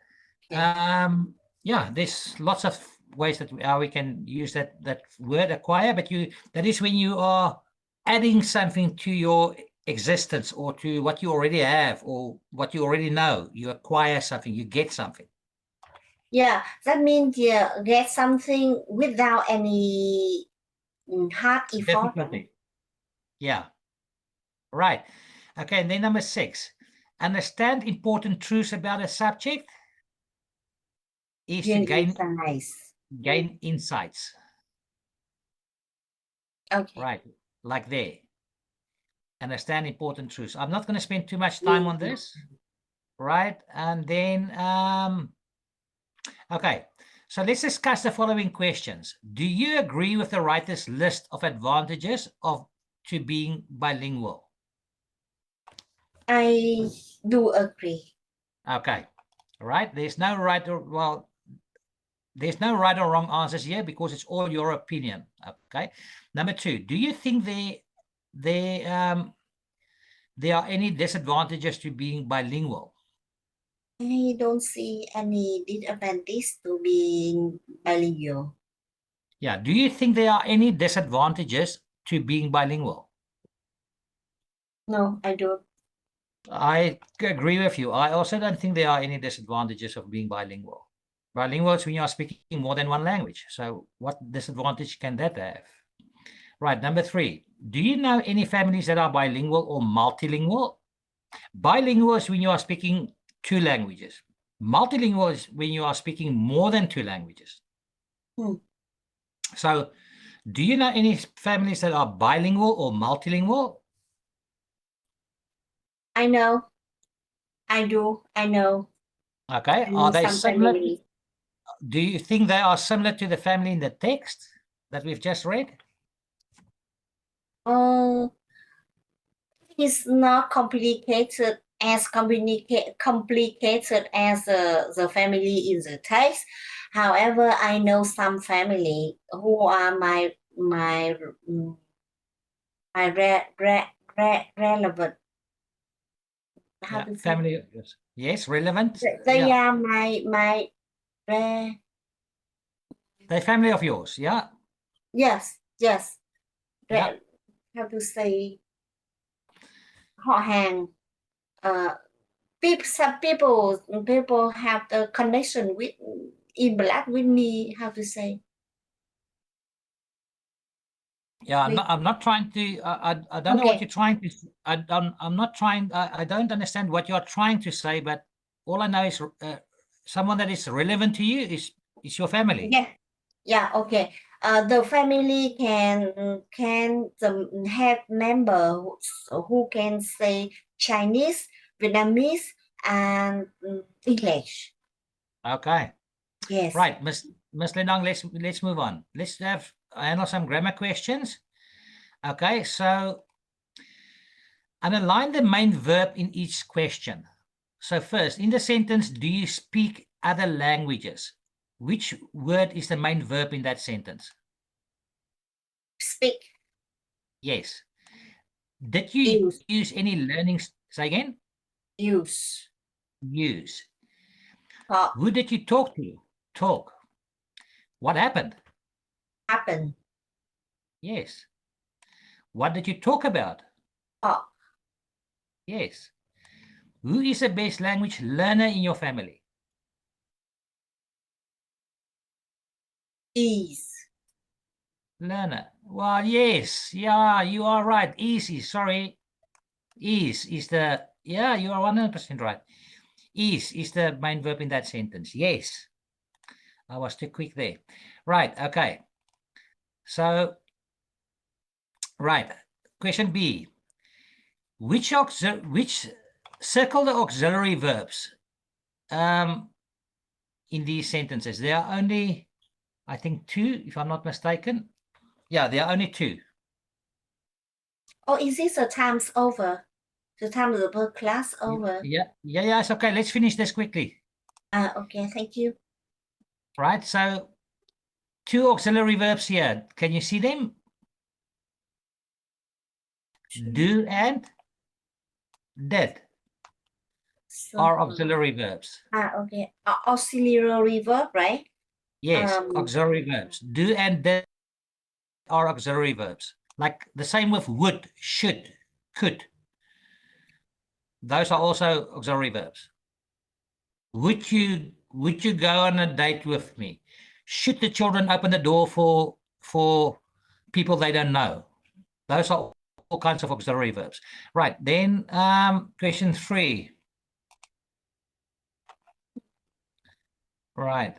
Yeah, there's lots of ways that we can use that word acquire, but that is when you are adding something to your existence or to what you already have or what you already know. You acquire something, you get something.
Yeah, that means you get something without any hard effort.
Difficulty. Yeah. Right. Okay, and then number 6, understand important truths about a subject is to gain insights.
Okay.
Right, like there. Understand important truths. I'm not going to spend too much time on this, right? And then, okay, so let's discuss the following questions. Do you agree with the writer's list of advantages to being bilingual?
I do agree.
Okay, all right. There's no right or wrong answers here because it's all your opinion. Okay. Number 2, do you think there are any disadvantages to being bilingual?
I don't see any disadvantage to being bilingual.
Yeah. Do you think there are any disadvantages to being bilingual?
No, I don't.
I agree with you. I also don't think there are any disadvantages of being bilingual. Bilingual is when you are speaking more than one language. So what disadvantage can that have? Right. Number 3, do you know any families that are bilingual or multilingual? Bilingual is when you are speaking 2 languages. Multilingual is when you are speaking more than 2 languages. So do you know any families that are bilingual or multilingual?
I know. I do. I know.
Okay.
I
Are
know
they
some
similar?
families.
Do you think they are similar to the family in the text that we've just read?
It's not complicated as complicated as the family in the text. However, I know some family who are my relevant. How to say?
Family, yes, relevant.
They are my
They're family of yours, yeah?
yes.
Yeah.
How to say? Họ hàng. Some people have the connection with in black with me. How to say?
Yeah, I'm not trying to. I don't know what you're trying to. I'm not trying. I don't understand what you're trying to say. But all I know is someone that is relevant to you is your family.
Yeah. Okay. The family can have member who can say Chinese, Vietnamese, and English.
Okay.
Yes.
Right, Miss Lenong, let's move on. Let's handle some grammar questions. Okay, so underline the main verb in each question. So first, in the sentence, do you speak other languages? Which word is the main verb in that sentence?
Speak.
Yes. Did you use any learning? Say again?
Use.
Who did you talk to? Talk. What happened?
Happen.
Yes. What did you talk about?
Talk.
Yes. Who is the best language learner in your family?
Is.
Learner. Well, yes. Yeah, you are right. Easy. Sorry. Is the, yeah, you are 100% right. Is the main verb in that sentence. Yes. I was too quick there. Right. Okay. So, right. Question B. Which circle the auxiliary verbs in these sentences? There are only, I think, 2, if I'm not mistaken. Yeah, there are only 2.
Oh, is this a time's over? The time of the class over?
Yeah, it's okay. Let's finish this quickly.
Okay, thank you.
Right, so 2 auxiliary verbs here. Can you see them? Do and did
So,
are auxiliary verbs.
okay. Auxiliary verb, right?
Yes, auxiliary verbs. Do and did are auxiliary verbs. Like the same with would, should, could. Those are also auxiliary verbs. Would you go on a date with me? Should the children open the door for people they don't know? Those are all kinds of auxiliary verbs. Right, then question 3. Right.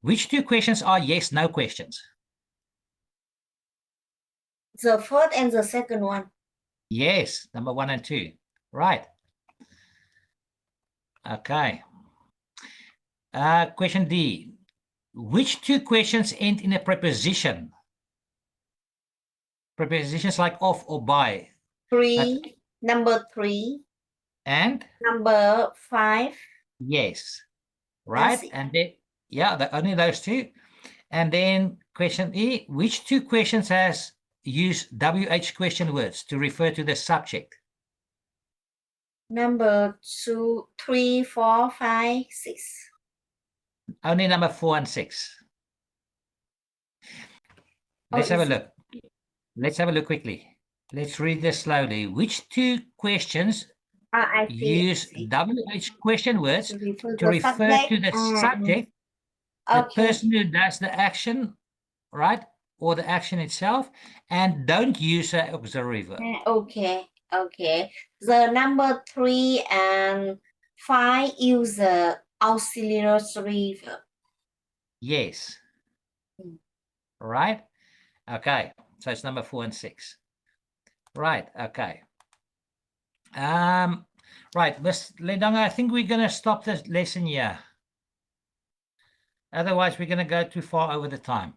Which 2 questions are yes, no questions?
The first and the second one.
Yes, number 1 and 2. Right. Okay. Question D. Which 2 questions end in a preposition? Prepositions like of or by.
3, number 3,
And?
number 5.
Yes. Right. And then, yeah, only those 2. And then question E. Which 2 questions has used WH question words to refer to the subject?
Number 2, 3, 4, 5, 6.
Only number 4 and 6. Let's have a look. Let's have a look quickly. Let's read this slowly. Which 2 questions use WH question words to refer to the subject, the person who does the action, right? Or the action itself, and don't use an auxiliary verb.
Okay. The number 3 and 5 use the auxiliary verb.
Yes. Right? Okay. So it's number 4 and 6. Right. Okay. Right, Miss Ledanga, I think we're going to stop this lesson here. Otherwise, we're going to go too far over the time.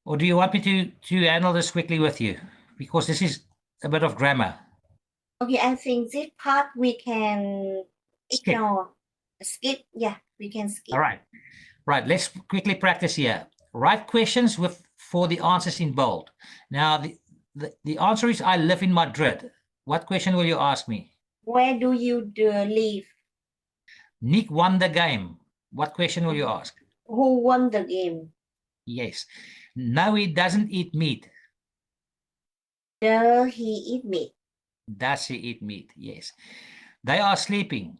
Or do you want me to handle this quickly with you? Because this is a bit of grammar.
Okay, I think this part we can ignore. Skip. Yeah, we can skip.
All right. Right, let's quickly practice here. Write questions for the answers in bold. Now, the answer is I live in Madrid. What question will you ask me?
Where do you live?
Nick won the game. What question will you ask?
Who won the game?
Yes. No, he doesn't eat meat.
Does he eat meat?
Does he eat meat? Yes. They are sleeping.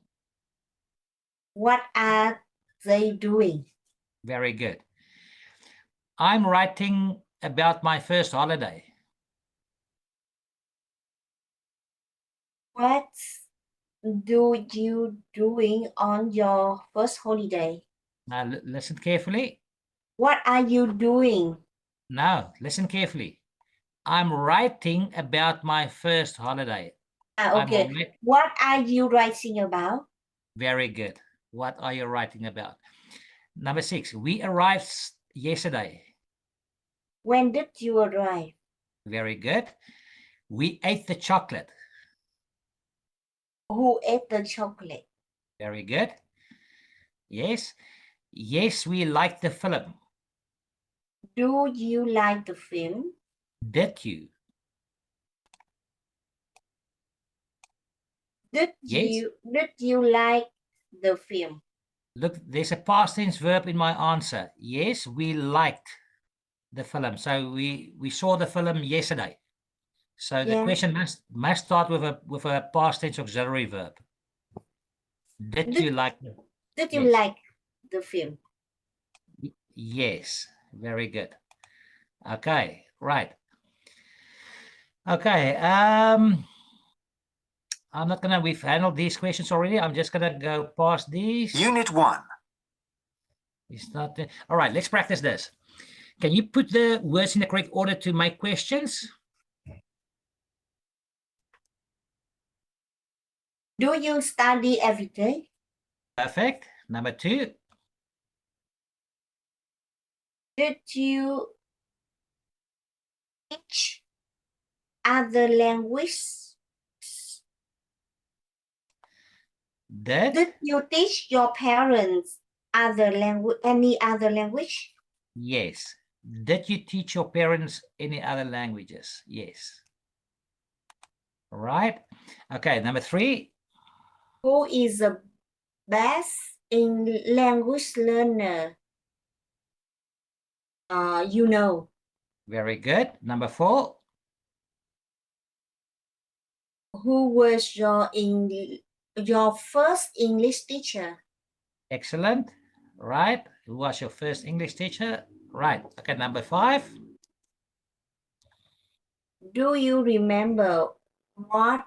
What are they doing?
Very good. I'm writing about my first holiday.
What do you doing on your first holiday?
Now, listen carefully.
What are you doing?
No, listen carefully. I'm writing about my first holiday.
Okay. What are you writing about?
Very good. What are you writing about? Number 6. We arrived yesterday.
When did you arrive?
Very good. We ate the chocolate.
Who ate the chocolate?
Very good. Yes. Yes, we liked the film.
Do you like the film?
Did you?
Did you like the film?
Look, there's a past tense verb in my answer. Yes, we liked The film. So we saw the film yesterday. So the
Yeah.
question must start with a past tense auxiliary verb. Did
Did-
you like?
Did you
Yes.
like the film?
Yes, very good. Okay, right. Okay, I'm not gonna, we've handled these questions already. I'm just gonna go past these.
Unit 1.
It's not, all right, let's practice this. Can you put the words in the correct order to my questions?
Do you study every day?
Perfect. Number 2.
Did you teach other languages? Did you teach your parents any other language?
Yes. Did you teach your parents any other languages? Yes. All right. Okay, number 3.
Who is the best in language learner? You know.
Very good. Number 4.
Who was your first English teacher?
Excellent. Right. Who was your first English teacher? Right. Okay, number 5.
Do you remember what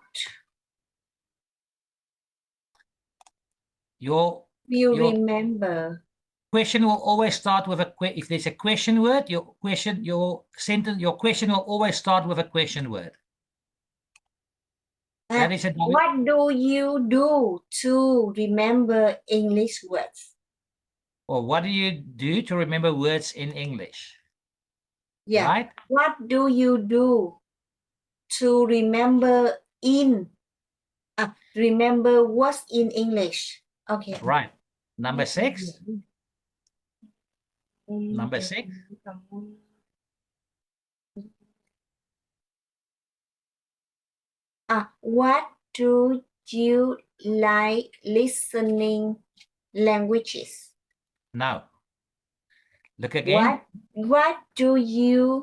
Your
you
Your-
remember?
question will always start with if there's a question word, your question will always start with a question word. That is a
What do you do to remember English words?
or what do you do to remember words in English?
Yeah.
Right?
What do you do to remember remember what's in English? Okay.
Right. Number 6. Number 6.
What do you like listening languages?
Now, look again.
What do you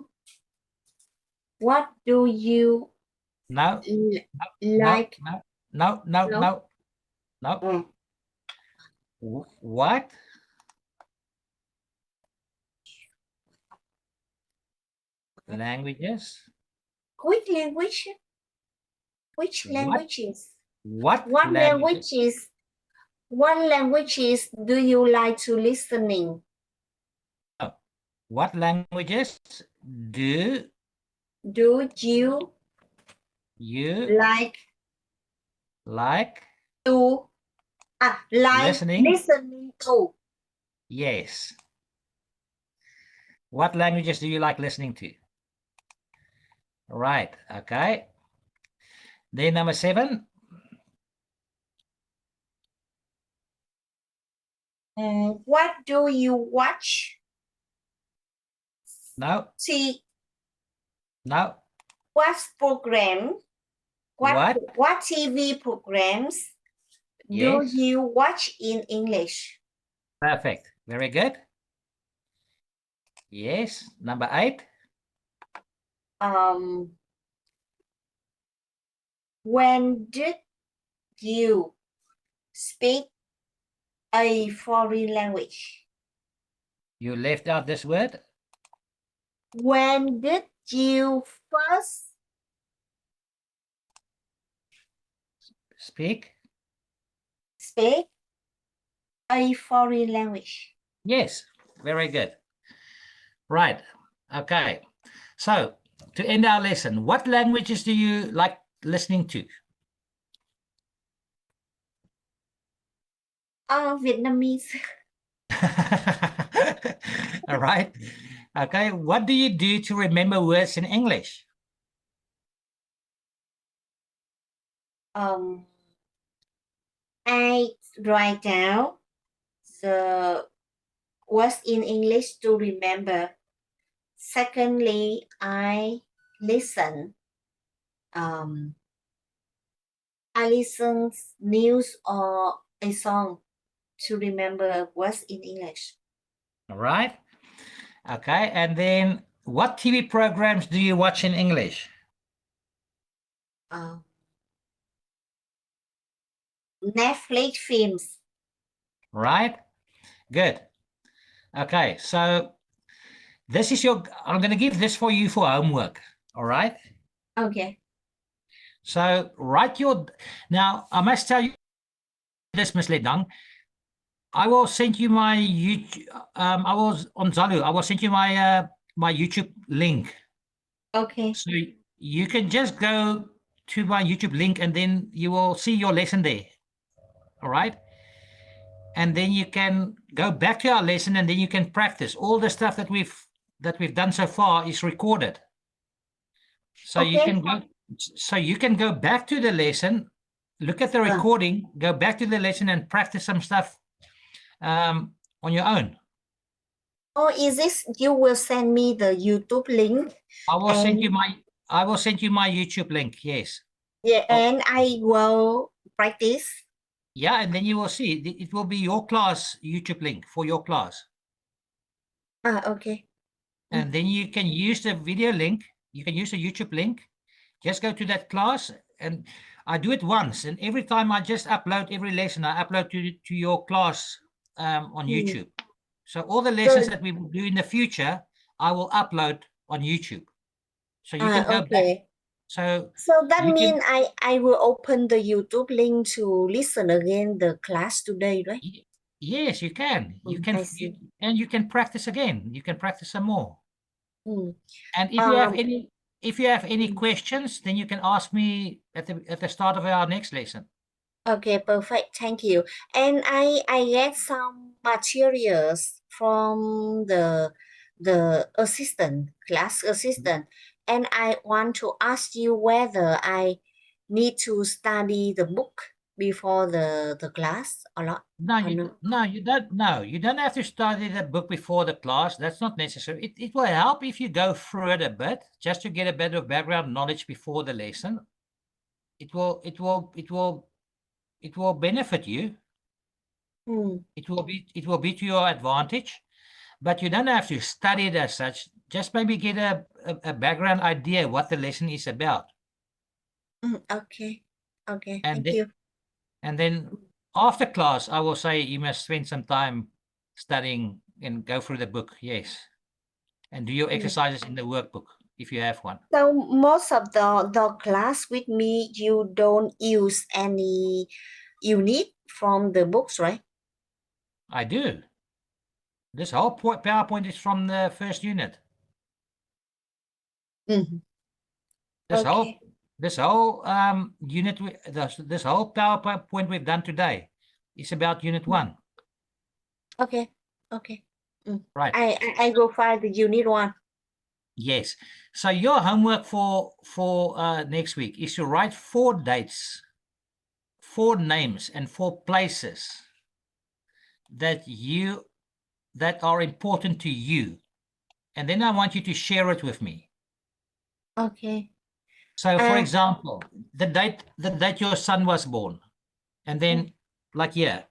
No.
like?
No. What? Languages?
Which language? Which
What?
languages?
What
What languages? What languages do you like to listening?
What languages do
you
like
to listening to?
Yes. What languages do you like listening to? Right. Okay. Then number 7.
What do you watch?
No.
See.
No.
What program?
What?
What TV programs do
Yes.
you watch in English?
Perfect. Very good. Yes. Number 8.
When did you speak a foreign language?
You left out this word.
When did you first
Speak
a foreign language?
Yes. Very good. Right. Okay. So to end our lesson, what languages do you like listening to?
Vietnamese.
All right. Okay. What do you do to remember words in English?
I write down the words in English to remember. Secondly, I listen. I listen news or a song to remember what's in English.
All right. Okay. And then what TV programs do you watch in English?
Netflix films.
Right? Good. Okay, so this is I'm going to give this for you for homework. All right?
Okay.
So now I must tell you this, Miss Ledang. I will send you my YouTube, I was on Zalu. I will send you my my YouTube link.
Okay.
So you can just go to my YouTube link and then you will see your lesson there. All right? And then you can go back to our lesson and then you can practice. All the stuff that we've done so far is recorded. So you
Okay.
can go back to the lesson, look at the recording, go back to the lesson and practice some stuff on your own.
Oh, is this you will send me the YouTube link?
I will send you
And
my YouTube link. Yes.
yeah,
Oh,
and I will practice.
yeah, and then you will see it will be your class YouTube link for your class.
Okay.
And then you can use the video link. You can use the YouTube link. Just go to that class, and I do it once. And every time I just upload every lesson, I upload to your class on YouTube. So all the lessons that we will do in the future, I will upload on YouTube. So you can go back.
Okay.
So
that
you
means I will open the YouTube link to listen again the class today, right?
Yes, you can. You
I see.
and you can practice again. You can practice some more.
Mm.
And if you have any questions, then you can ask me at the start of our next lesson.
Okay, perfect. Thank you. And I get some materials from the class assistant, and I want to ask you whether I need to study the book before the class or not.
No, you don't. No, you don't have to study the book before the class. That's not necessary. It will help if you go through it a bit, just to get a bit of background knowledge before the lesson. It will benefit you. It will be to your advantage, but you don't have to study it as such. Just maybe get a background idea what the lesson is about.
Okay. Okay.
And
Thank you.
And then after class, I will say you must spend some time studying and go through the book. Yes. And do your exercises in the workbook if you have one.
So most of the class with me, you don't use any unit from the books, right?
I do. This whole PowerPoint is from the first unit. This
Okay.
whole unit, this whole PowerPoint we've done today is about unit 1.
Okay. Okay.
Right.
I go find the unit 1.
Yes. So your homework for next week is to write 4 dates, 4 names, and 4 places that are important to you. And then I want you to share it with me.
Okay.
So for example, the date your son was born. And then like here,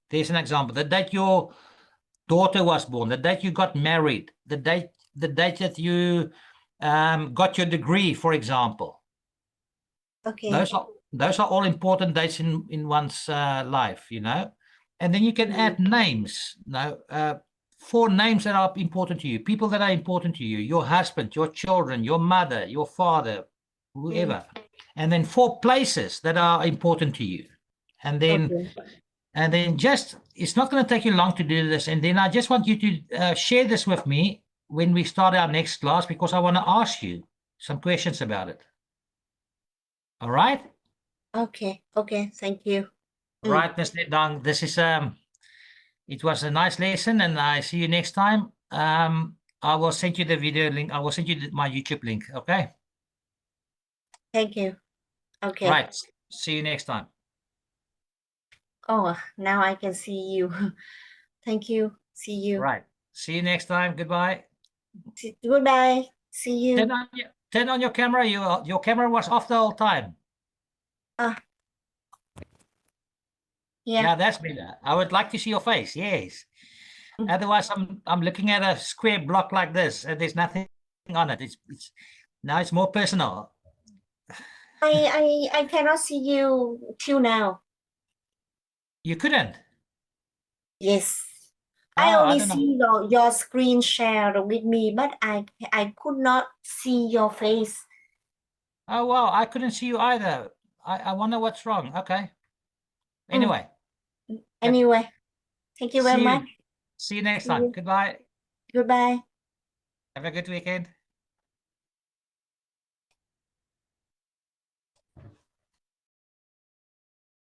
there's an example. The date your daughter was born, the date you got married, the date that you got your degree, for example.
Okay.
Those are all important dates in one's life, you know. And then you can add names. Now, 4 names that are important to you, people that are important to you, your husband, your children, your mother, your father, whoever. And then 4 places that are important to you. And then just, it's not going to take you long to do this. And then I just want you to share this with me when we start our next class, because I want to ask you some questions about it. All right?
Okay. Okay. Thank you.
Right, Ms. Nedang, this is it was a nice lesson, and I see you next time. I will send you the video link. I will send you my YouTube link. Okay.
Thank you. Okay.
Right. See you next time.
Oh, now I can see you. Thank you. See you.
Right. See you next time. Goodbye.
Goodbye. See you.
Turn on your camera. Your camera was off the whole time. Yeah, that's better. I would like to see your face. Yes. Otherwise, I'm looking at a square block like this, and there's nothing on it. It's now it's more personal.
I cannot see you till now.
You couldn't.
Yes.
Oh,
I
I
only
don't know.
see your screen share with me, but I could not see your face.
Oh wow, I couldn't see you either. I wonder what's wrong. Okay. Anyway, yep.
Anyway, thank you very
See
much.
you. See you next
See
time.
you.
Goodbye.
Goodbye.
Have a good weekend.